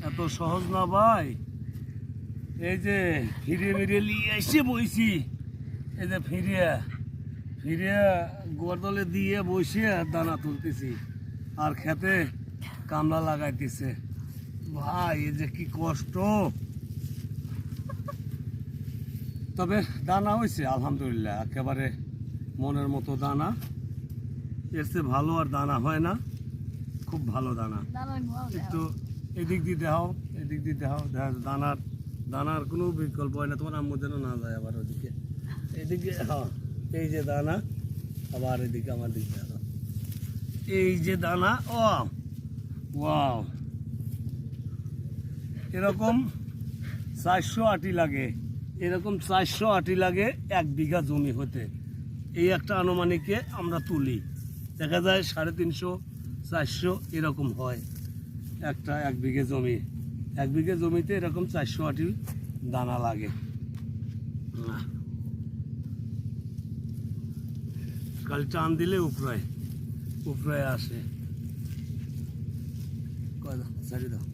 এত সহজ না ভাই। এই যে ফিরে নিয়ে এসে বইছি, এই যে ফিরে গোয়ারতলে দিয়ে বসে দানা তুলতেছি আর খেতে কামলা লাগাইতেছে। ভাই এই যে কি কষ্ট, তবে দানা হয়েছে আলহামদুলিল্লাহ, একেবারে মনের মতো দানা। এর চেয়ে ভালো আর দানা হয় না, খুব ভালো দানা। একটু এদিক দিয়ে দেখাও, এদিক দিয়ে দেখাও, দানার কোনো বিকল্প হয় না। তোমার আম্মু যেন না যায় আবার ওদিকে, এদিকে। হ্যাঁ, এই যে দানা, আবার এদিকে আমার দিকে দেখো, এই যে দানা। ও ওয়াও, এরকম 400 আটি লাগে, এরকম 400 আটি লাগে 1 বিঘা জমি হতে। এই একটা আনুমানিকে আমরা তুলি, দেখা যায় 350 400 এরকম হয় একটা 1 বিঘে জমি। 1 বিঘে জমিতে এরকম 400 আটি দানা লাগে। কাল টান দিলে উপরায় আসে। কয় দাও, ছাড়ি দাও।